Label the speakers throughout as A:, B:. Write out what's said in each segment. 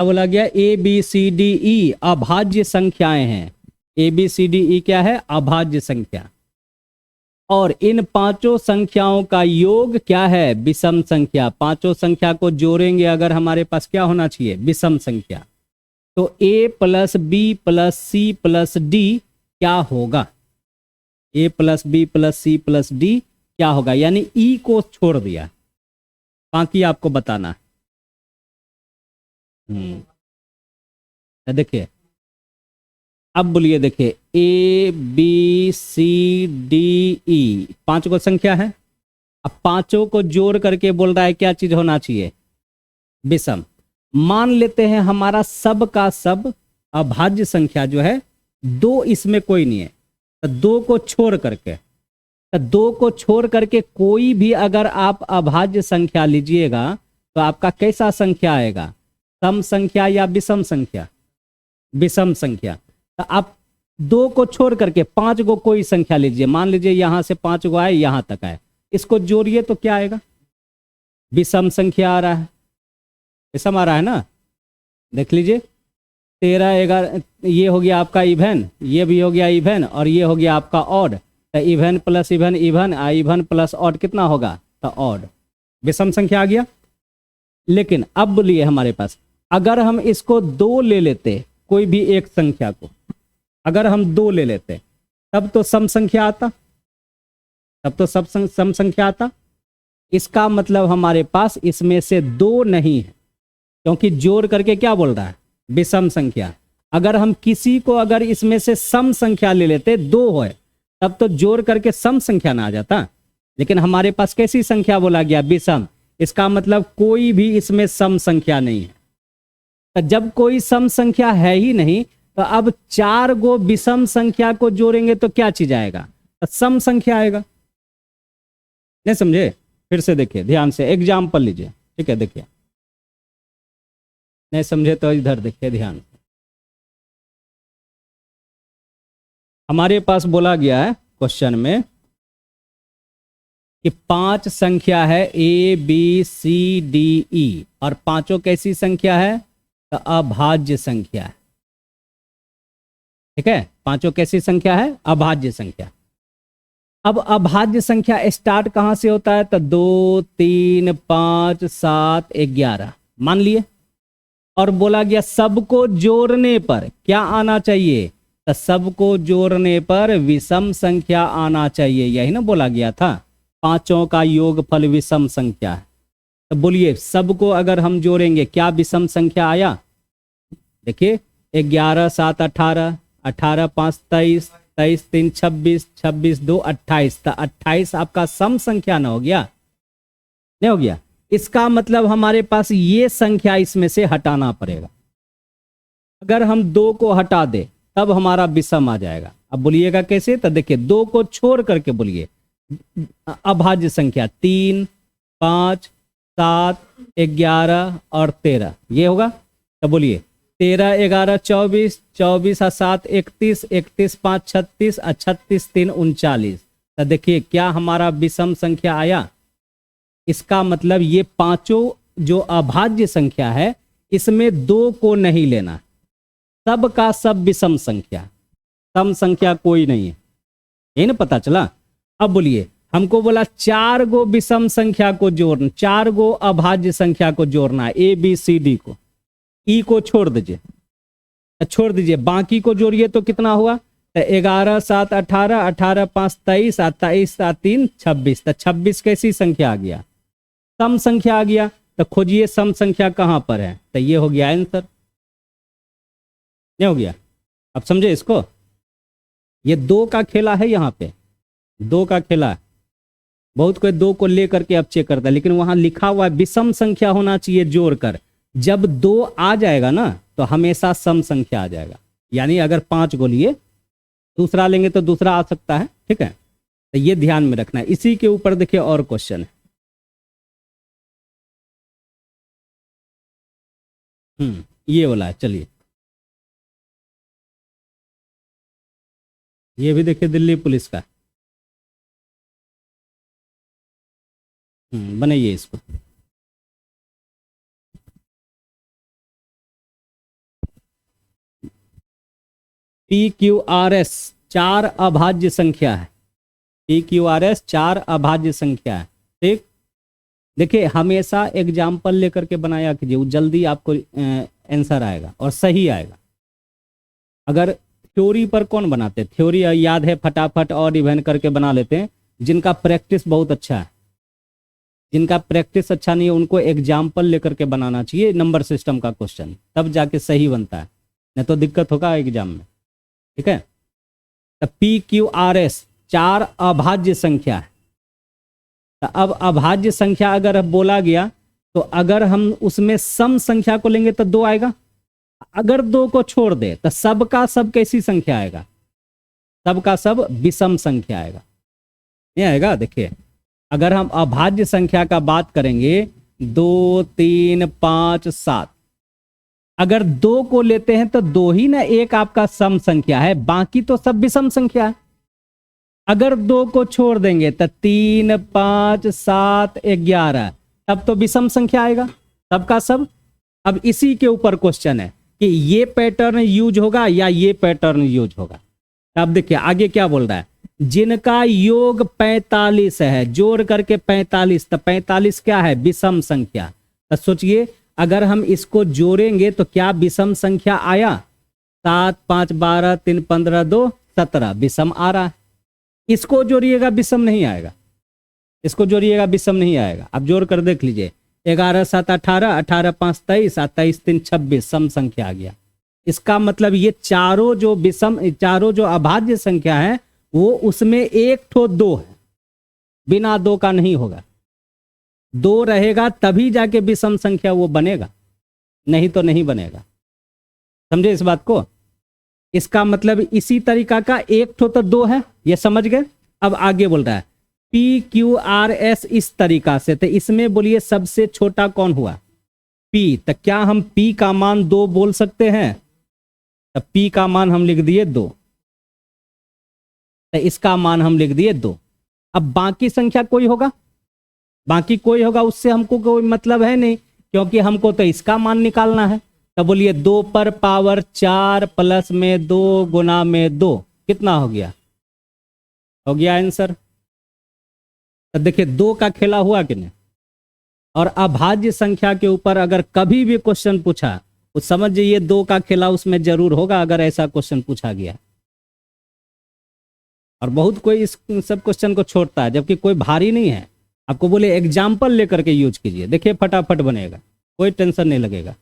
A: क्या बोला गया? A B C D E अभाज्य संख्याएं हैं। A B C D E क्या है? अभाज्य संख्या। और इन पांचों संख्याओं का योग क्या है? विषम संख्या। पांचों संख्या को जोड़ेंगे अगर हमारे पास क्या होना चाहिए? विषम संख्या। तो a plus B plus C plus D क्या होगा? a plus B plus C plus D क्या होगा? यानी ई को छोड़ दिया, बाकी आपको बताना। देखिए, अब बोलिए, देखिए A B C D E पांच को संख्या है। अब पांचों को जोड़ करके बोल रहा है क्या चीज होना चाहिए? विषम। मान लेते हैं हमारा सब का सब अभाज्य संख्या जो है, दो इसमें कोई नहीं है, तो दो को छोड़ करके, तो दो को छोड़ करके कोई भी अगर आप अभाज्य संख्या लीजिएगा तो आपका कैसा संख्या आएगा? सम संख्या या विषम संख्या? विषम संख्या। तो आप दो को छोड़ करके पांच को कोई संख्या लीजिए, मान लीजिए यहां से पांच को आए यहां तक आए, इसको जोड़िए तो क्या आएगा? विषम संख्या आ रहा है, विषम आ रहा है ना। देख लीजिए, 13 11 ये हो गया आपका इवन, ये भी हो गया इवन, और ये हो गया आपका ऑड। तो even plus even even, even plus odd कितना होगा? तो ऑड। विषम संख्या आ गया। लेकिन अब बोलिए हमारे पास, अगर हम इसको दो ले लेते, कोई भी एक संख्या को अगर हम दो ले लेते, तब तो सम संख्या आता, तब तो सब सम संख्या आता। इसका मतलब हमारे पास इसमें से दो नहीं है, क्योंकि जोड़ करके क्या बोल रहा है? विषम संख्या। अगर हम किसी को अगर इसमें से सम संख्या ले लेते, दो है, तब तो जोड़ करके सम संख्या ना आ जाता। लेकिन हमारे पास कैसी संख्या बोला गया? विषम। इसका मतलब कोई भी इसमें सम संख्या नहीं है। तो जब कोई सम संख्या है ही नहीं, तो अब चार गो विषम संख्या को जोड़ेंगे तो क्या चीज आएगा? तो सम संख्या आएगा। नहीं समझे? फिर से देखिए ध्यान से, एग्जाम्पल लीजिए, ठीक है? देखिए, नहीं समझे तो इधर देखिए ध्यान से। हमारे पास बोला गया है क्वेश्चन में कि पांच संख्या है A B C D E, और पांचों कैसी संख्या है? तो अभाज्य संख्या है। ठीक है, पांचों कैसी संख्या है? अभाज्य संख्या। अब अभाज्य संख्या स्टार्ट कहां से होता है? तो 2 3 5 7 11 मान लिए, और बोला गया सबको जोड़ने पर क्या आना चाहिए? तो सबको जोड़ने पर विषम संख्या आना चाहिए, यही ना बोला गया था। पांचों का योगफल विषम संख्या है। तो बोलिए, सबको अगर हम जोड़ेंगे क्या विषम संख्या आया? देखिए, 11 7 18, 18 5 23, 23 3 26, 26 2 28, तो 28 आपका सम संख्या ना हो गया? नहीं हो गया? इसका मतलब हमारे पास ये संख्या इसमें से हटाना पड़ेगा। अगर हम दो को हटा दे तब हमारा विषम आ जाएगा। अब बोलिएगा कैसे? तो देखिए, दो को छोड़ करके बोलिए अभाज्य संख्या 3 5 7 11 और 13, ये होगा। तो बोलिए 13 11 24, 24 और 7 31, 31 5 36 और 36 3 39। तो देखिए क्या हमारा विषम संख्या आया? इसका मतलब ये पांचों जो अभाज्य संख्या है, इसमें दो को नहीं लेना, सब का सब विषम संख्या, सम संख्या कोई नहीं है। यही ना पता चला? अब बोलिए, हमको बोला चार गो विषम संख्या को जोड़ना, चार गो अभाज्य संख्या को जोड़ना है, ए बी सी डी को। ई को छोड़ दीजिए, छोड़ दीजिए, बाकी को जोड़िए तो कितना हुआ? तो 11 7 18, 18 5 23, 23 3 26, तो 26 कैसी संख्या आ गया? सम संख्या आ गया। तो खोजिए सम संख्या कहां पर है? तो ये हो गया आंसर। नहीं हो गया? अब समझे इसको? ये दो का खेला है, यहां पे दो का खेला है। बहुत कोई दो को लेकर के अब चेक करता है, लेकिन वहां लिखा हुआ है विषम संख्या होना चाहिए जोड़कर। जब दो आ जाएगा ना तो हमेशा सम संख्या आ जाएगा। यानी अगर 5 को लिए, दूसरा लेंगे तो दूसरा आ सकता है। ठीक है, तो ये ध्यान में रखना है। इसी के ऊपर देखिए और क्वेश्चन है। ये वाला है, चलिए ये भी देखिए दिल्ली पुलिस का। बनाइए इसको। पी क्यू आर एस 4 अभाज्य संख्या है। पी क्यू आर एस 4 अभाज्य संख्या है। ठीक, देखिए हमेशा एग्जाम्पल लेकर के बनाया कीजिए, वो जल्दी आपको आंसर आएगा और सही आएगा। अगर थ्योरी पर कौन बनाते, थ्योरी याद है फटाफट और इवेंट करके बना लेते हैं। जिनका प्रैक्टिस बहुत अच्छा है, जिनका प्रैक्टिस अच्छा नहीं है, उनको एग्जाम्पल लेकर के बनाना चाहिए नंबर सिस्टम का क्वेश्चन, तब जाके सही बनता है, नहीं तो दिक्कत होगा एग्जाम में। ठीक है, तो पी क्यू आर एस 4 अभाज्य संख्या है। तो अब अभाज्य संख्या अगर बोला गया तो अगर हम उसमें सम संख्या को लेंगे तो 2 आएगा। अगर 2 को छोड़ दे तो सब का सब कैसी संख्या आएगा, सब का सब विषम संख्या आएगा। नहीं आएगा, देखिए अगर हम अभाज्य संख्या का बात करेंगे 2 3 5 7, अगर 2 को लेते हैं तो 2 ही ना एक आपका सम संख्या है, बाकी तो सब विषम संख्या है। अगर 2 को छोड़ देंगे तो 3 5 7 11, तब तो विषम संख्या आएगा सबका सब। अब इसी के ऊपर क्वेश्चन है कि ये पैटर्न यूज होगा या ये पैटर्न यूज होगा। अब देखिए आगे क्या बोल रहा है, जिनका योग 45 है, जोड़ करके 45, तो 45 क्या है, विषम संख्या। तो सोचिए अगर हम इसको जोड़ेंगे तो क्या विषम संख्या आया, 7 5 12 3 15 2 17, विषम आ रहा है। इसको जोड़िएगा विषम नहीं आएगा, इसको जोड़िएगा विषम नहीं आएगा। आप जोड़ कर देख लीजिए, 11 7 18, 18 5 23, 23 3 26, सम संख्या आ गया। इसका मतलब ये चारों जो विषम, चारों जो अभाज्य संख्या है वो उसमें एक ठो 2 है, बिना 2 का नहीं होगा। 2 रहेगा तभी जाके विषम संख्या वो बनेगा, नहीं तो नहीं बनेगा। समझे इस बात को? इसका मतलब इसी तरीका का एक ठो तो 2 है, ये समझ गए। अब आगे बोल रहा है पी क्यू आर एस इस तरीका से, तो इसमें बोलिए सबसे छोटा कौन हुआ, पी। तो क्या हम पी का मान 2 बोल सकते हैं? तो पी का मान हम लिख दिए 2, तो इसका मान हम लिख दिए 2। अब बाकी संख्या कोई होगा, बाकी कोई होगा उससे हमको कोई मतलब है नहीं, क्योंकि हमको तो इसका मान निकालना है। तो बोलिए 2 पर पावर 4 प्लस में 2 गुना में 2 कितना हो गया, हो गया आंसर। तो देखिए 2 का खेला हुआ कि नहीं। और अभाज्य संख्या के ऊपर अगर कभी भी क्वेश्चन पूछा तो समझ जाइए 2 का खेला उसमें जरूर होगा, अगर ऐसा क्वेश्चन पूछा गया। और बहुत कोई इस सब क्वेश्चन को छोड़ता है, जबकि कोई भारी नहीं है। आपको बोले एग्जाम्पल लेकर के यूज कीजिए, देखिए फटाफट बनेगा, कोई टेंशन नहीं लगेगा।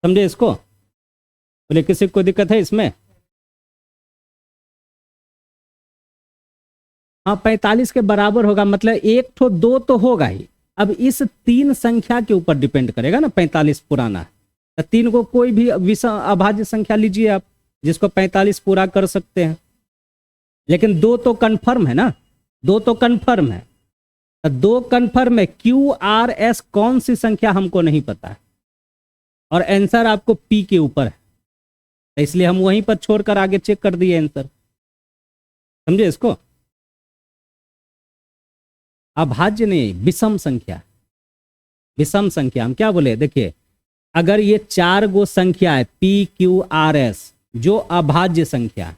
A: समझे इसको? बोले किसी को दिक्कत है इसमें? हाँ 45 के बराबर होगा, मतलब एक ठो 2 तो होगा ही। अब इस 3 संख्या के ऊपर डिपेंड करेगा ना, 45 पुराना है तो 3 को कोई भी विषम अभाज्य संख्या लीजिए आप, जिसको 45 पूरा कर सकते हैं। लेकिन 2 तो कंफर्म है ना, 2 तो कंफर्म है। 2 कंफर्म है, क्यू आर एस कौन सी संख्या हमको नहीं पता है, और आंसर आपको पी के ऊपर है, तो इसलिए हम वहीं पर छोड़कर आगे चेक कर दिए आंसर। समझे इसको? अभाज्य नहीं, विषम संख्या, विषम संख्या। हम क्या बोले, देखिए अगर ये 4 गो संख्या है पी क्यू आर एस जो अभाज्य संख्या,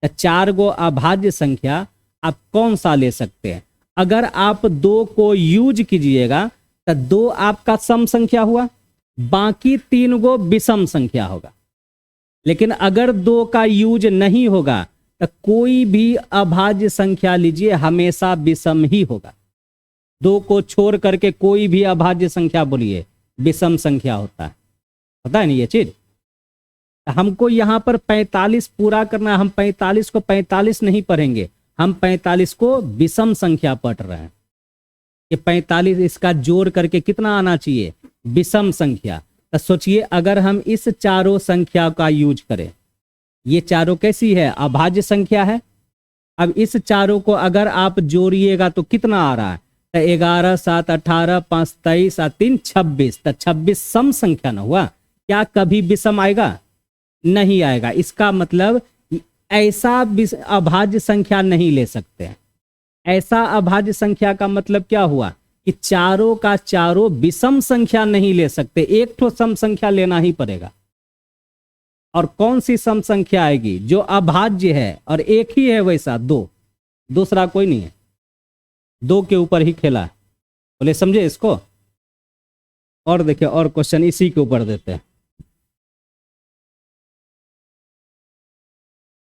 A: तो 4 गो अभाज्य संख्या आप कौन सा ले सकते हैं। अगर आप 2 को यूज कीजिएगा तो 2 आपका सम संख्या हुआ, बाकी 3 गो विषम संख्या होगा। लेकिन अगर 2 का यूज नहीं होगा तो कोई भी अभाज्य संख्या लीजिए हमेशा विषम ही होगा। 2 को छोड़ करके कोई भी अभाज्य संख्या बोलिए विषम संख्या होता है, पता है नहीं ये चीज। हमको यहाँ पर 45 पूरा करना है, हम 45 को 45 नहीं पढ़ेंगे, हम 45 को विषम संख्या पढ़ रहे हैं। ये 45 इसका जोड़ करके कितना आना चाहिए, विषम संख्या। तो सोचिए अगर हम इस चारों संख्या का यूज करें, ये चारों कैसी है, अभाज्य संख्या है। अब इस चारों को अगर आप जोड़िएगा तो कितना आ रहा है, तो 11 7 18 5 23 3 26, तो 26 सम संख्या ना हुआ। क्या कभी विषम आएगा? नहीं आएगा। इसका मतलब ऐसा अभाज्य संख्या नहीं ले सकते हैं। ऐसा अभाज्य संख्या का मतलब क्या हुआ कि चारों का चारों विषम संख्या नहीं ले सकते, एक ठो सम संख्या लेना ही पड़ेगा। और कौन सी सम संख्या आएगी जो अभाज्य है और एक ही है वैसा, दो, दूसरा कोई नहीं है, दो के ऊपर ही खेला है। बोले समझे इसको? और देखिए और क्वेश्चन इसी के ऊपर देते हैं।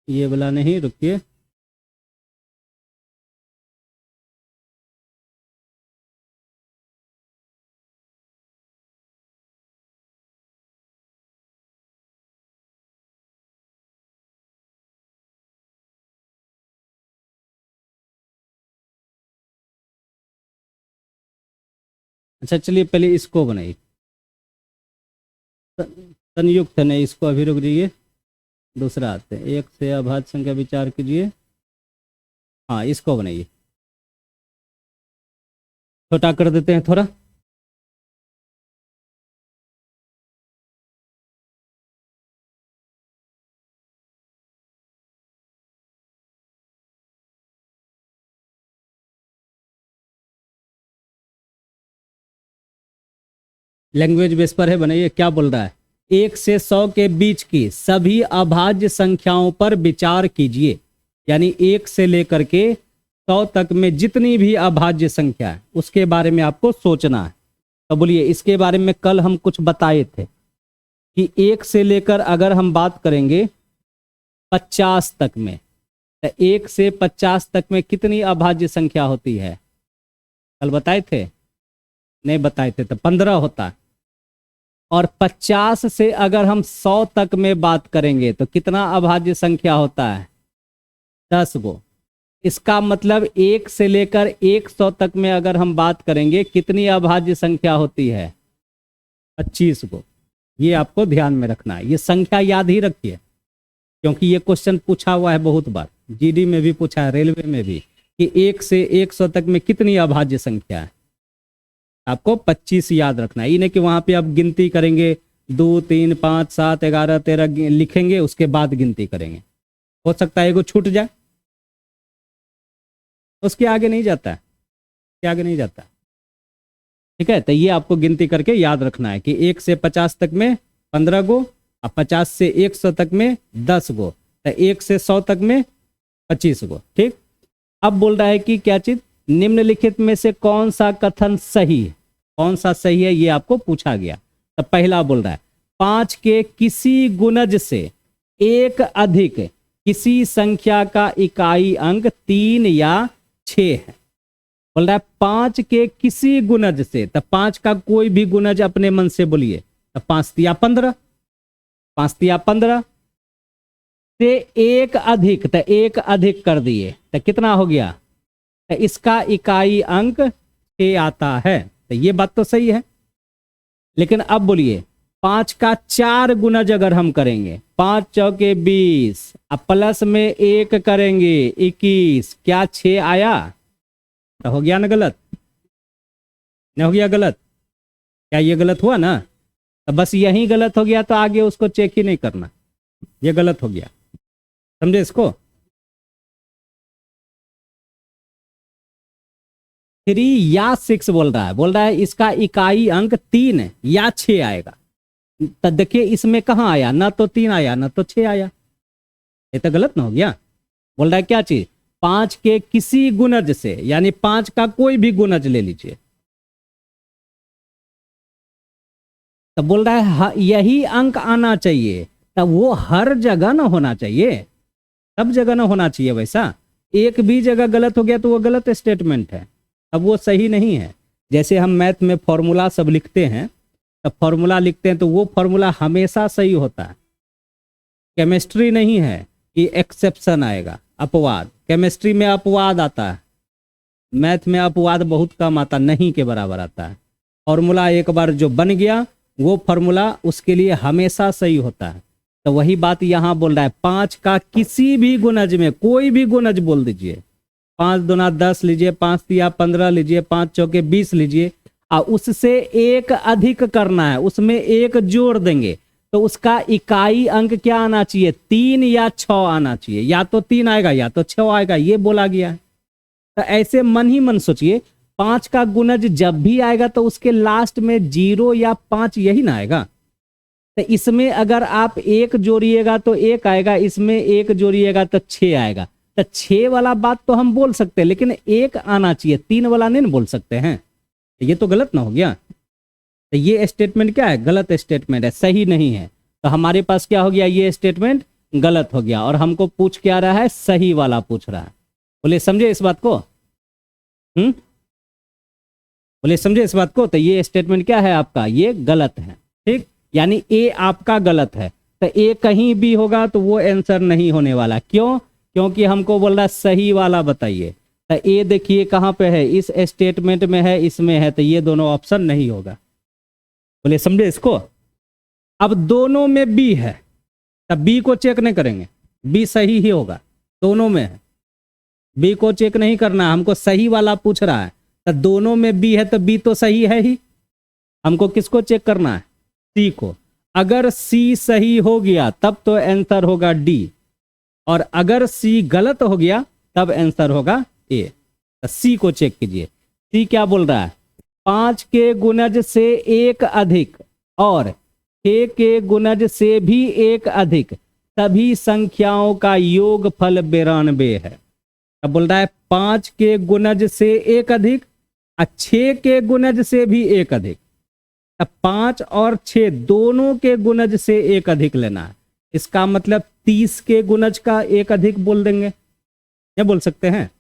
A: ये वाला नहीं, रुकिए। अच्छा चलिए पहले इसको बनाइए, संयुक्त है नहीं, इसको अभी रुक जाइए, दूसरा आते हैं। एक से अभाज्य संख्या विचार कीजिए, हाँ इसको बनाइए, छोटा कर देते हैं थोड़ा। लैंग्वेज बेस पर है, बनाइए। क्या बोल रहा है? 1 से 100 के बीच की सभी अभाज्य संख्याओं पर विचार कीजिए, यानी 1 से लेकर के 100 तक में जितनी भी अभाज्य संख्या है उसके बारे में आपको सोचना है। तो बोलिए, इसके बारे में कल हम कुछ बताए थे कि 1 से लेकर अगर हम बात करेंगे 50 तक में, तो 1 से 50 तक में कितनी अभाज्य संख्या होती है? कल बताए थे? नहीं बताए थे, तो 15 होता है। और 50 से अगर हम 100 तक में बात करेंगे तो कितना अभाज्य संख्या होता है? 10 गो। इसका मतलब 1 से लेकर 100 तक में अगर हम बात करेंगे कितनी अभाज्य संख्या होती है? 25 गो। ये आपको ध्यान में रखना है, ये संख्या याद ही रखिए, क्योंकि ये क्वेश्चन पूछा हुआ है बहुत बार, जीडी में भी पूछा है, रेलवे में भी, कि 1 से 100 तक में कितनी अभाज्य संख्या है। आपको 25 याद रखना है। ये नहीं कि वहां पे आप गिनती करेंगे 2 3 5 7 11 13 लिखेंगे, उसके बाद गिनती करेंगे, हो सकता है एगो छूट जाए, उसके आगे नहीं जाता है, उसके आगे नहीं जाता। ठीक है, तो ये आपको गिनती करके याद रखना है कि 1 से 50 तक में 15 गो, और 50 से 100 तक में 10 गो, तो 1 से 100 तक में 25 गो। ठीक, अब बोल रहा है कि क्या चीज, निम्नलिखित में से कौन सा कथन सही है? कौन सा सही है ये आपको पूछा गया। तो पहला बोल रहा है 5 के किसी गुणज से एक अधिक किसी संख्या का इकाई अंक 3 या 6 है। बोल रहा है 5 के किसी गुणज से, तो 5 का कोई भी गुणज अपने मन से बोलिए, तो 5 तिया 15, 5 तिया 15 से एक अधिक, तो एक अधिक कर दिए तो कितना हो गया? तो इसका इकाई अंक 6 आता है। तो ये बात तो सही है, लेकिन अब बोलिए 5 का 4 गुणज अगर हम करेंगे, 5 चौके 20, अब प्लस में 1 करेंगे 21, क्या 6 आया? तो हो गया ना गलत? नहीं हो गया गलत? क्या ये गलत हुआ ना? तो बस यही गलत हो गया, तो आगे उसको चेक ही नहीं करना, ये गलत हो गया। समझे इसको? 3 या 6 बोल रहा है इसका इकाई अंक 3 या 6 आएगा। तो देखिए इसमें कहाँ आया, ना तो 3 आया ना तो 6 आया, ये तो गलत ना हो गया। बोल रहा है क्या चीज, 5 के किसी गुणज से, यानी 5 का कोई भी गुणज ले लीजिए। तो बोल रहा है यही अंक आना चाहिए, तब वो हर जगह ना होना चाहिए, सब जगह ना होना चाहिए वैसा। एक भी जगह गलत हो गया तो वो गलत स्टेटमेंट है, अब वो सही नहीं है। जैसे हम मैथ में फॉर्मूला सब लिखते हैं, तब फॉर्मूला लिखते हैं तो वो फॉर्मूला हमेशा सही होता है। केमिस्ट्री नहीं है कि एक्सेप्शन आएगा, अपवाद। केमिस्ट्री में अपवाद आता है, मैथ में अपवाद बहुत कम आता, नहीं के बराबर आता है। फॉर्मूला एक बार जो बन गया वो फॉर्मूला उसके लिए हमेशा सही होता है। तो वही बात यहाँ बोल रहा है, 5 का किसी भी गुणज में, कोई भी गुणज बोल दीजिए, 5 दूना 10 लीजिए, 5 तिया 15 लीजिए, 5 चौके 20 लीजिए, और उससे एक अधिक करना है, उसमें एक जोड़ देंगे, तो उसका इकाई अंक क्या आना चाहिए? 3 या 6 आना चाहिए। या तो 3 आएगा या तो 6 आएगा, ये बोला गया है। तो ऐसे मन ही मन सोचिए, 5 का गुणज जब भी आएगा तो उसके लास्ट में 0 या 5 यही ना आएगा। तो इसमें अगर आप एक जोड़िएगा तो एक आएगा, इसमें एक जोड़िएगा तो 6 आएगा। तो 6 वाला बात तो हम बोल सकते हैं, लेकिन एक आना चाहिए, 3 वाला नहीं बोल सकते हैं। ये तो गलत ना हो गया। तो ये स्टेटमेंट क्या है? गलत स्टेटमेंट है, सही नहीं है। तो हमारे पास क्या हो गया? ये स्टेटमेंट गलत हो गया और हमको पूछ क्या रहा है? सही वाला पूछ रहा है। बोले समझे इस बात को? बोले समझे इस बात को? तो ये स्टेटमेंट क्या है आपका? ये गलत है। ठीक, यानी ए आपका गलत है। तो ए कहीं भी होगा तो वो आंसर नहीं होने वाला। क्यों? क्योंकि हमको बोल रहा है सही वाला बताइए। तो ए देखिए कहाँ पे है? इस स्टेटमेंट में है, इसमें है, तो ये दोनों ऑप्शन नहीं होगा। बोले समझे इसको? अब दोनों में बी है, तब बी को चेक नहीं करेंगे, बी सही ही होगा, दोनों में है, बी को चेक नहीं करना, हमको सही वाला पूछ रहा है। तो दोनों में बी है तो बी तो सही है ही। हमको किसको चेक करना है? सी को। अगर सी सही हो गया तब तो आंसर होगा डी, और अगर सी गलत हो गया तब आंसर होगा ए। तो सी को चेक कीजिए। सी क्या बोल रहा है? 5 के गुणज से एक अधिक और 6 के गुणज से भी एक अधिक सभी संख्याओं का योगफल 92 है। अब बोल रहा है 5 के गुणज से एक अधिक और 6 के गुणज से भी एक अधिक। अब 5 और 6 दोनों के गुणज से एक अधिक लेना है। इसका मतलब 30 के गुणज का एक अधिक बोल देंगे, ये बोल सकते हैं।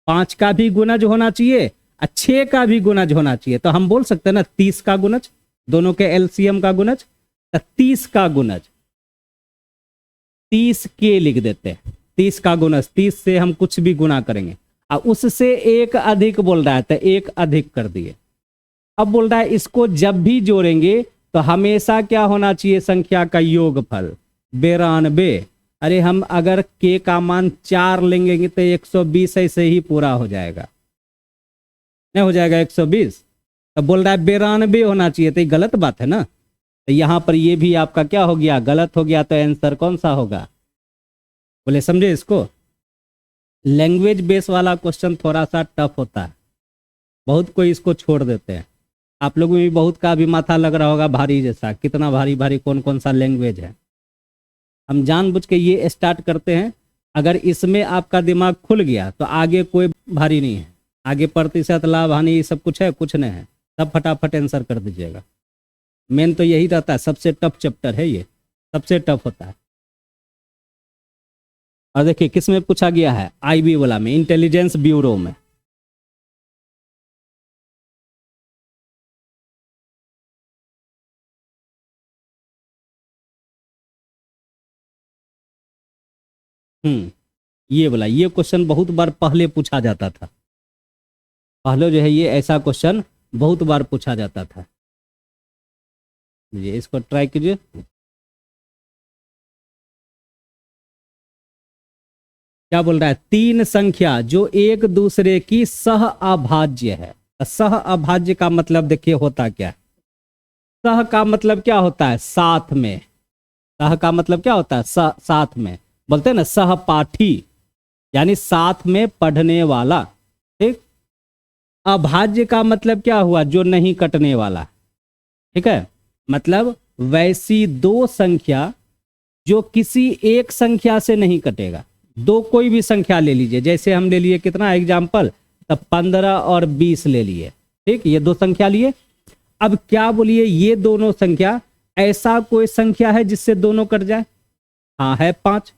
A: 5 का भी गुणज होना चाहिए और 6 का भी गुणज होना चाहिए। तो हम बोल सकते हैं ना 30 का गुणज, दोनों के एलसीएम का गुणज। तो 30 का गुणज 30 के लिख देते हैं। 30 का गुणज, 30 से हम कुछ भी गुणा करेंगे और उससे एक अधिक बोल रहा है तो एक अधिक कर दिए। अब बोल रहा है इसको जब भी जोड़ेंगे तो हमेशा क्या होना चाहिए? संख्या का योगफल 92। अरे हम अगर के का मान 4 लेंगे तो 120 ऐसे ही पूरा हो जाएगा, नहीं हो जाएगा 120। तो बोल रहा है 92 होना चाहिए, तो ये गलत बात है ना। तो यहां पर ये भी आपका क्या हो गया? गलत हो गया। तो आंसर कौन सा होगा? बोले समझे इसको? लैंग्वेज बेस वाला क्वेश्चन थोड़ा सा टफ होता है, बहुत कोई इसको छोड़ देते हैं। आप लोगों में भी बहुत का भी माथा लग रहा होगा भारी जैसा, कितना भारी भारी कौन कौन सा लैंग्वेज है। हम जानबूझ के ये स्टार्ट करते हैं, अगर इसमें आपका दिमाग खुल गया तो आगे कोई भारी नहीं है। आगे प्रतिशत, लाभ, हानि, ये सब कुछ है? कुछ नहीं है। तब फटाफट आंसर कर दीजिएगा। मेन तो यही रहता है, सबसे टफ चैप्टर है ये, सबसे टफ होता है। और देखिए किस में पूछा गया है? आईबी वाला में, इंटेलिजेंस ब्यूरो में। ये बोला, ये क्वेश्चन बहुत बार पहले पूछा जाता था। पहले जो है ये ऐसा क्वेश्चन बहुत बार पूछा जाता था। ये इसको ट्राई कीजिए। क्या बोल रहा है? 3 संख्या जो एक दूसरे की सह अभाज्य है। सह अभाज्य का मतलब देखिए होता क्या है? सह का मतलब क्या होता है? साथ में। सह का मतलब क्या होता है? साथ में। बोलते हैं ना सहपाठी, यानी साथ में पढ़ने वाला। ठीक। अभाज्य का मतलब क्या हुआ? जो नहीं कटने वाला। ठीक है, मतलब वैसी 2 संख्या जो किसी एक संख्या से नहीं कटेगा। 2 कोई भी संख्या ले लीजिए, जैसे हम ले लिए कितना एग्जाम्पल, तब 15 और 20 ले लिए। ठीक, ये 2 संख्या लिए। अब क्या बोलिए, ये दोनों संख्या, ऐसा कोई संख्या है जिससे दोनों कट जाए? हाँ है, 5।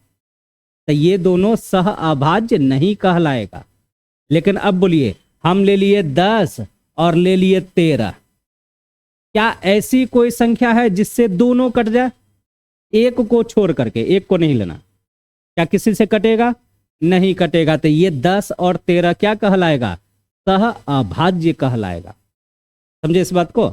A: तो ये दोनों सह अभाज्य नहीं कहलाएगा। लेकिन अब बोलिए हम ले लिए 10 और ले लिए 13, क्या ऐसी कोई संख्या है जिससे दोनों कट जाए? एक को छोड़ करके, एक को नहीं लेना। क्या किसी से कटेगा? नहीं कटेगा। तो ये 10 और 13 क्या कहलाएगा? सह अभाज्य कहलाएगा। समझे इस बात को?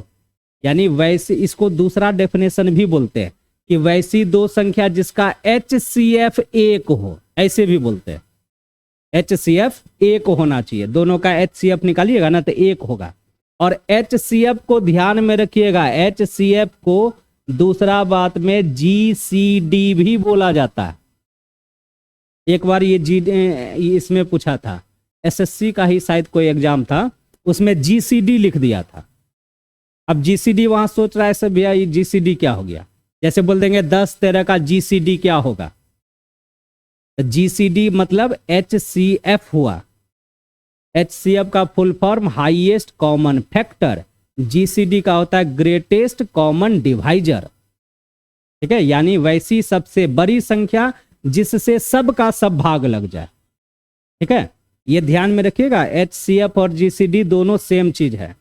A: यानी वैसे इसको दूसरा डेफिनेशन भी बोलते हैं कि वैसी 2 संख्या जिसका HCF 1 हो, ऐसे भी बोलते हैं। HCF 1 होना चाहिए, दोनों का HCF निकालिएगा ना तो 1 होगा। और HCF को ध्यान में रखिएगा, HCF को दूसरा बात में GCD भी बोला जाता है। एक बार ये इसमें पूछा था, SSC का ही शायद कोई एग्जाम था, उसमें GCD लिख दिया था। अब GCD वहां सोच रहा है सब, भैया ये GCD क्या हो गया? जैसे बोल देंगे 10 13 का जीसीडी क्या होगा, जीसीडी मतलब HCF हुआ। HCF का full form highest common factor, GCD का होता है ग्रेटेस्ट कॉमन डिवाइजर। ठीक है, यानी वैसी सबसे बड़ी संख्या जिससे सब का सब भाग लग जाए। ठीक है, ये ध्यान में रखिएगा, HCF और जीसीडी दोनों सेम चीज है।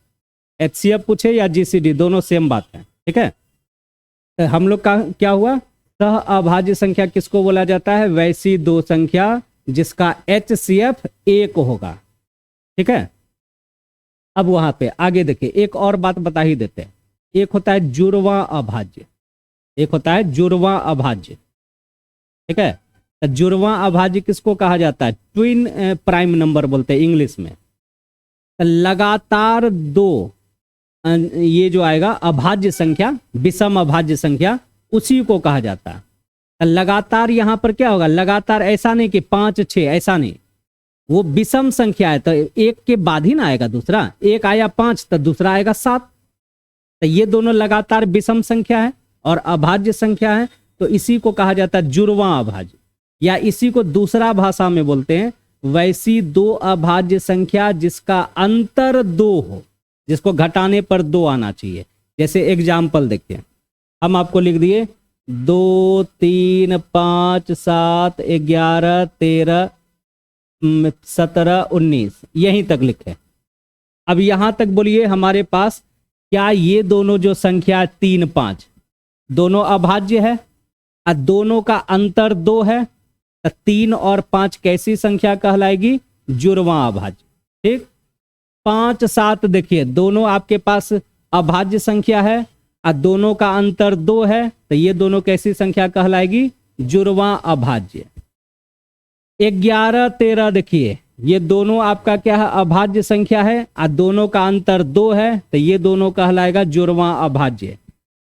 A: HCF पूछे या जीसीडी, दोनों सेम बात है। ठीक है, तो हम लोग का क्या हुआ, सह अभाज्य संख्या किसको बोला जाता है, वैसी दो संख्या जिसका HCF 1 होगा। ठीक है, अब वहां पे आगे देखिए एक और बात बता ही देते हैं। एक होता है जुड़वां अभाज्य, एक होता है जुड़वां अभाज्य। ठीक है, तो जुड़वां अभाज्य किसको कहा जाता है, ट्विन प्राइम नंबर बोलते हैं इंग्लिश में। तो लगातार दो ये जो आएगा अभाज्य संख्या, विषम अभाज्य संख्या, उसी को कहा जाता है। तो लगातार यहां पर क्या होगा, लगातार ऐसा नहीं कि 5 6, ऐसा नहीं, वो विषम संख्या है तो एक के बाद ही ना आएगा दूसरा। एक आया 5 तो दूसरा आएगा 7, तो ये दोनों लगातार विषम संख्या है और अभाज्य संख्या है, तो इसी को कहा जाता है जुड़वां अभाज्य, या इसी को दूसरा भाषा में बोलते हैं वैसी दो अभाज्य संख्या जिसका अंतर 2 हो, जिसको घटाने पर 2 आना चाहिए। जैसे एग्जाम्पल देखिए, हम आपको लिख दिए 2 3 5 7 11 13 17 19, यहीं तक लिखे। अब यहां तक बोलिए हमारे पास क्या ये दोनों जो संख्या 3 5 दोनों अभाज्य है और दोनों का अंतर 2 है, तो 3 और 5 कैसी संख्या कहलाएगी, जुड़वां अभाज्य। ठीक, 5 7 देखिए दोनों आपके पास अभाज्य संख्या है और दोनों का अंतर 2 है, तो ये दोनों कैसी संख्या कहलाएगी, जुड़वां अभाज्य। 11 13 देखिए ये दोनों आपका क्या है, अभाज्य संख्या है और दोनों का अंतर 2 है, तो ये दोनों कहलाएगा जुड़वां अभाज्य।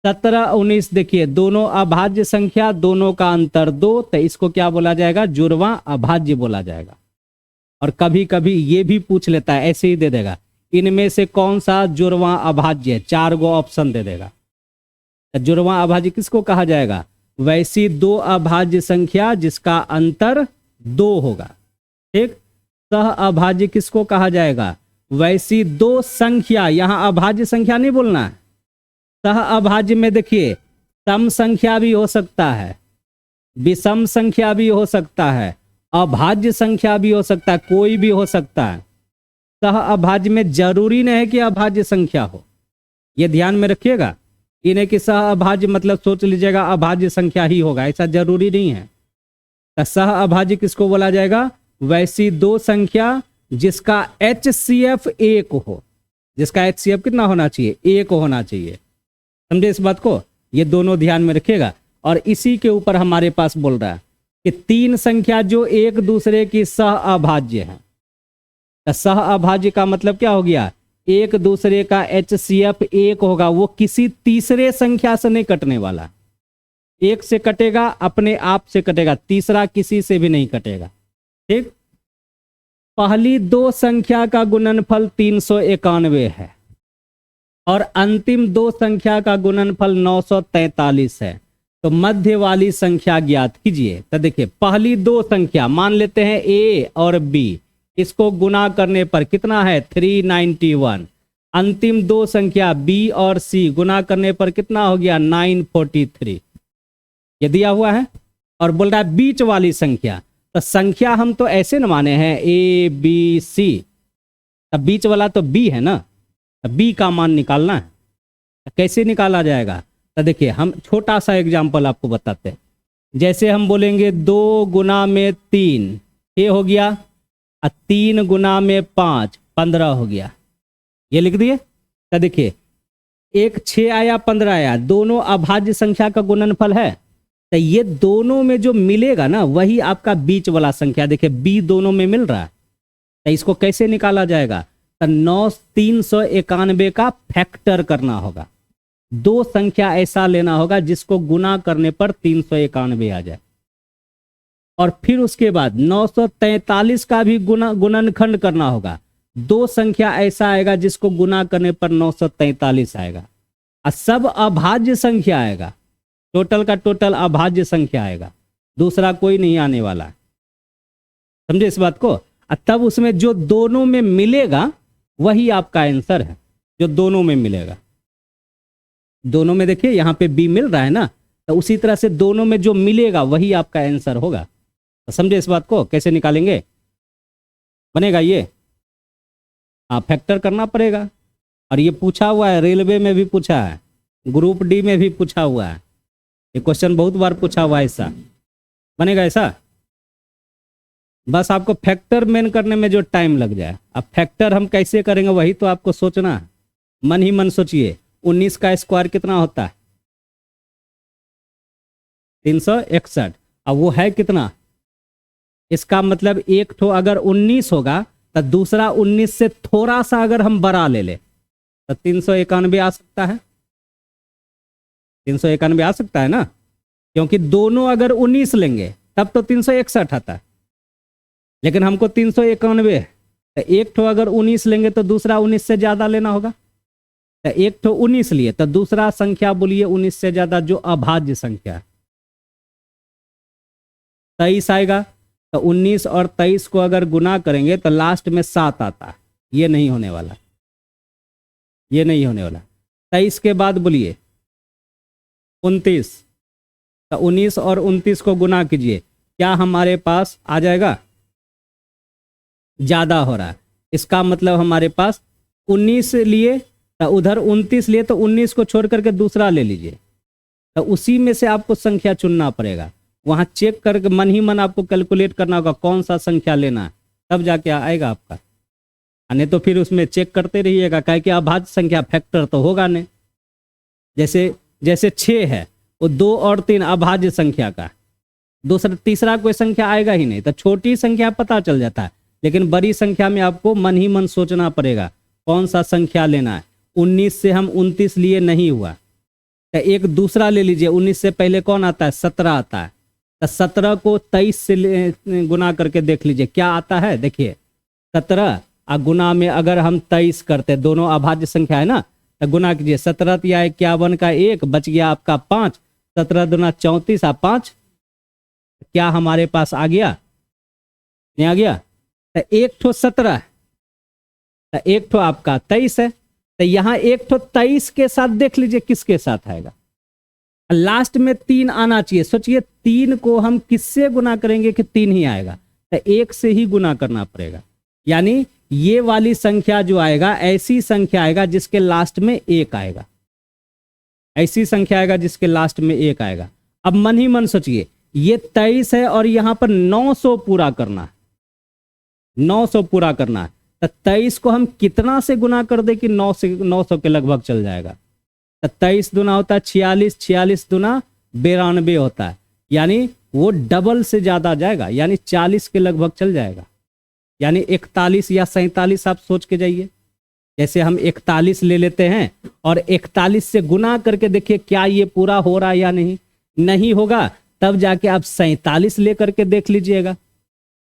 A: 17 19 देखिए दोनों अभाज्य संख्या, दोनों का अंतर 2, तो इसको क्या बोला जाएगा, जुड़वां अभाज्य बोला जाएगा। और कभी कभी ये भी पूछ लेता है, ऐसे ही दे देगा, इनमें से कौन सा जुड़वां अभाज्य है, 4 गो ऑप्शन दे देगा। तो जुड़वां अभाज्य किसको कहा जाएगा, वैसी दो अभाज्य संख्या जिसका अंतर 2 होगा। ठीक, सह अभाज्य किसको कहा जाएगा, वैसी दो संख्या, यहां अभाज्य संख्या नहीं बोलना है। सह अभाज्य में देखिए सम संख्या भी हो सकता है, विषम संख्या भी हो सकता है, अभाज्य संख्या भी हो सकता है, कोई भी हो सकता है। सह अभाज्य में जरूरी नहीं है कि अभाज्य संख्या हो, यह ध्यान में रखिएगा। इन्हें कि सह अभाज्य मतलब सोच लीजिएगा अभाज्य संख्या ही होगा, ऐसा जरूरी नहीं है। तो सह अभाज्य किसको बोला जाएगा, वैसी दो संख्या जिसका HCF 1 हो, जिसका HCF कितना होना चाहिए, 1 होना चाहिए। समझे इस बात को, ये दोनों ध्यान में रखिएगा। और इसी के ऊपर हमारे पास बोल रहा है कि 3 संख्या जो एक दूसरे की सह अभाज्य है। तो सह अभाज्य का मतलब क्या हो गया, एक दूसरे का HCF 1 होगा, वो किसी तीसरे संख्या से नहीं कटने वाला। एक से कटेगा, अपने आप से कटेगा, तीसरा किसी से भी नहीं कटेगा। ठीक, पहली दो संख्या का गुणनफल 391 है और अंतिम दो संख्या का गुणनफल 943 है, तो मध्य वाली संख्या ज्ञात कीजिए। तो देखिए पहली दो संख्या मान लेते हैं A और B, इसको गुना करने पर कितना है, 391। अंतिम दो संख्या B और C गुना करने पर कितना हो गया, 943। ये दिया हुआ है। और बोल रहा है बीच वाली संख्या, तो संख्या हम तो ऐसे न माने हैं A B C, अब बीच वाला तो B है ना, तो B का मान निकालना है। तो कैसे निकाला जाएगा, तो देखिए हम छोटा सा एग्जांपल आपको बताते हैं। जैसे हम बोलेंगे 2 गुना में 3 ये हो गया, और 3 गुना में 5 15 हो गया, ये लिख दिए। तो देखिए एक 6 आया 15 आया, दोनों अभाज्य संख्या का गुणनफल है, तो ये दोनों में जो मिलेगा ना वही आपका बीच वाला संख्या, देखिए B दोनों में मिल रहा है। तो इसको कैसे निकाला जाएगा, तो 391 का फैक्टर करना होगा। दो संख्या ऐसा लेना होगा जिसको गुना करने पर 391 आ जाए, और फिर उसके बाद 943 का भी गुणनखंड करना होगा। दो संख्या ऐसा आएगा जिसको गुना करने पर 943 आएगा, और सब अभाज्य संख्या आएगा। टोटल का टोटल अभाज्य संख्या आएगा, दूसरा कोई नहीं आने वाला। समझे इस बात को? तब उसमें जो दोनों में मिलेगा वही आपका आंसर है, जो दोनों में मिलेगा। दोनों में देखिए यहाँ पे बी मिल रहा है ना, तो उसी तरह से दोनों में जो मिलेगा वही आपका आंसर होगा। तो समझे इस बात को? कैसे निकालेंगे? बनेगा ये, आप फैक्टर करना पड़ेगा। और ये पूछा हुआ है, रेलवे में भी पूछा है, ग्रुप डी में भी पूछा हुआ है, ये क्वेश्चन बहुत बार पूछा हुआ है। ऐसा बनेगा ऐसा, बस आपको फैक्टर मेन करने में जो टाइम लग जाए। अब फैक्टर हम कैसे करेंगे वही तो आपको सोचना है, मन ही मन सोचिए। 19 का स्क्वायर कितना होता है? 361। अब वो है कितना? इसका मतलब एक ठो अगर 19 होगा तो दूसरा 19 से थोड़ा सा अगर हम बड़ा ले ले तो 391 आ सकता है। 391 आ सकता है ना, क्योंकि दोनों अगर 19 लेंगे तब तो 361 आता है, लेकिन हमको 391 है। तो एक ठो अगर 19 लेंगे तो दूसरा 19 से ज्यादा लेना होगा। तो एक ठो 19 लिए तो दूसरा संख्या बोलिए 19 से ज्यादा, जो अभाज्य संख्या है 23 आएगा। तो 19 और 23 को अगर गुना करेंगे तो लास्ट में 7 आता है। ये नहीं होने वाला, ये नहीं होने वाला। 23 के बाद बोलिए 29। तो 19 और 29 को गुना कीजिए, क्या हमारे पास आ जाएगा? ज्यादा हो रहा है, इसका मतलब हमारे पास 19 लिए तो उधर 29 लिए, तो 19 को छोड़ करके दूसरा ले लीजिए। तो उसी में से आपको संख्या चुनना पड़ेगा, वहां चेक करके मन ही मन आपको कैलकुलेट करना होगा कौन सा संख्या लेना है, तब जाके आएगा आपका। नहीं तो फिर उसमें चेक करते रहिएगा, काहे कि अभाज्य संख्या फैक्टर तो होगा नहीं। जैसे 6 है, वो 2 और 3 अभाज्य संख्या का, दूसरा तीसरा कोई संख्या आएगा ही नहीं। तो छोटी संख्या पता चल जाता है, लेकिन बड़ी संख्या में आपको मन ही मन सोचना पड़ेगा कौन सा संख्या लेना है। 19 से हम 29 लिए नहीं हुआ, तो एक दूसरा ले लीजिए। 19 से पहले कौन आता है? 17 आता है। तो 17 को 23 से गुना करके देख लीजिए क्या आता है। देखिए 17 गुना में अगर हम 23 करते, दोनों अभाज्य संख्या है ना, तो गुना कीजिए। 17 या 51 का 1 बच गया आपका 5, 17 दूना 34 और 5 क्या हमारे पास आ गया? नहीं आ गया? तो एक ठो 17, तो एक ठो आपका 23 है। तो यहां एक ठो 23 के साथ देख लीजिए किसके साथ आएगा। लास्ट में 3 आना चाहिए। सोचिए 3 को हम किससे गुना करेंगे कि 3 ही आएगा? तो 1 से ही गुना करना पड़ेगा। यानी ये वाली संख्या जो आएगा, ऐसी संख्या आएगा जिसके लास्ट में 1 आएगा, ऐसी संख्या आएगा जिसके लास्ट में 1 आएगा। अब मन ही मन सोचिए, ये 23 है और यहां पर 900 पूरा करना है, 900 पूरा करना है। तो 23 को हम कितना से गुना कर दे कि 900 के लगभग चल जाएगा? तो 23 दूना होता है 46, 46 दूना 92 होता है, यानी वो डबल से ज्यादा जाएगा, यानी 40 के लगभग चल जाएगा। यानी 41 या 47 आप सोच के जाइए। जैसे हम 41 ले लेते हैं और 41 से गुना करके देखिए क्या ये पूरा हो रहा है या नहीं। नहीं होगा तब जाके आप 47 ले करके देख लीजिएगा।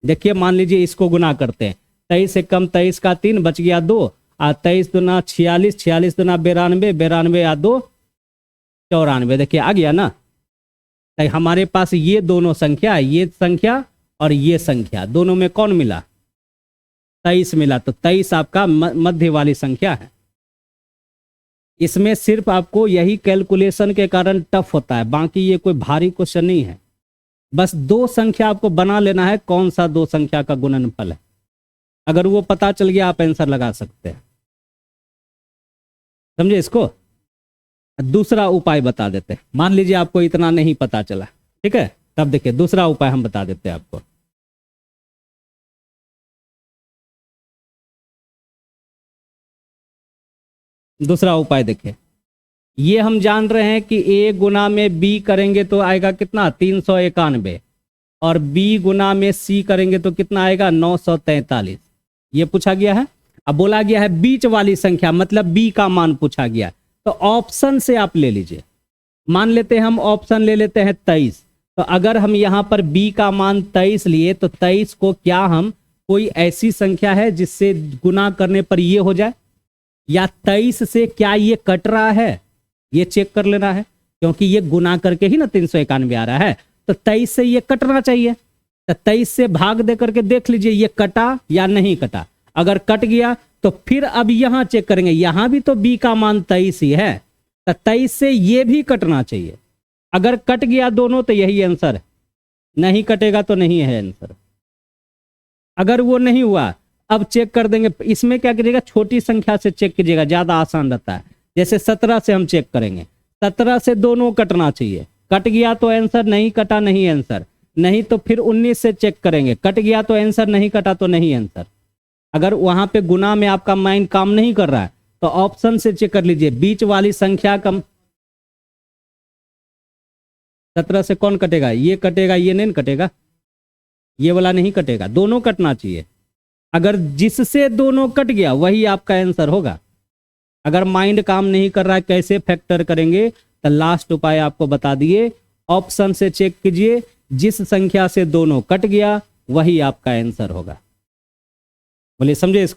A: देखिए मान लीजिए इसको गुना करते हैं, 23 से कम 23 का 3 बच गया 2, और 23 दूना 46, 46 दूना 92, 92 या 2 94। देखिए आ गया ना। तो हमारे पास ये दोनों संख्या, ये संख्या और ये संख्या, दोनों में कौन मिला? 23 मिला। तो 23 आपका मध्य वाली संख्या है। इसमें सिर्फ आपको यही कैलकुलेशन के कारण टफ होता है, बाकी ये कोई भारी क्वेश्चन नहीं है। बस 2 संख्या आपको बना लेना है, कौन सा 2 संख्या का गुणनफल है। अगर वो पता चल गया आप आंसर लगा सकते हैं। समझे इसको? दूसरा उपाय बता देते हैं। मान लीजिए आपको इतना नहीं पता चला, ठीक है, तब देखिए दूसरा उपाय हम बता देते हैं आपको। दूसरा उपाय देखिए, ये हम जान रहे हैं कि a गुना में b करेंगे तो आएगा कितना? 391, और b गुना में c करेंगे तो कितना आएगा? 943। ये पूछा गया है। अब बोला गया है बीच वाली संख्या, मतलब b का मान पूछा गया, तो ऑप्शन से आप ले लीजिए। मान लेते हैं हम ऑप्शन ले लेते हैं 23। तो अगर हम यहाँ पर b का मान 23 लिए तो 23 को क्या हम कोई ऐसी संख्या है जिससे गुना करने पर ये हो जाए, या 23 से क्या ये कट रहा है, ये चेक कर लेना है। क्योंकि ये गुना करके ही ना 391 आ रहा है। तो 23 से ये कटना चाहिए, तो 23 से भाग दे करके देख लीजिए ये कटा या नहीं कटा। अगर कट गया तो फिर अब यहां चेक करेंगे, यहां भी तो b का मान 23 ही है, तो 23 से ये भी कटना चाहिए। अगर कट गया दोनों तो यही आंसर है, नहीं कटेगा तो नहीं है आंसर। अगर वो नहीं हुआ अब चेक कर देंगे। इसमें क्या करिएगा, छोटी संख्या से चेक कीजिएगा, ज्यादा आसान रहता है। जैसे 17 से हम चेक करेंगे, 17 से दोनों कटना चाहिए, कट गया तो आंसर, नहीं कटा नहीं आंसर। नहीं तो फिर 19 से चेक करेंगे, कट गया तो आंसर, नहीं कटा तो नहीं आंसर। अगर वहां पे गुना में आपका माइंड काम नहीं कर रहा है तो ऑप्शन से चेक कर लीजिए, बीच वाली संख्या कम। 17 से कौन कटेगा, ये कटेगा, ये नहीं कटेगा, ये वाला नहीं कटेगा, दोनों कटना चाहिए। अगर जिससे दोनों कट गया वही आपका आंसर होगा। अगर माइंड काम नहीं कर रहा है कैसे फैक्टर करेंगे, तो लास्ट उपाय आपको बता दिए, ऑप्शन से चेक कीजिए, जिस संख्या से दोनों कट गया वही आपका आंसर होगा। बोलिए समझे इसको।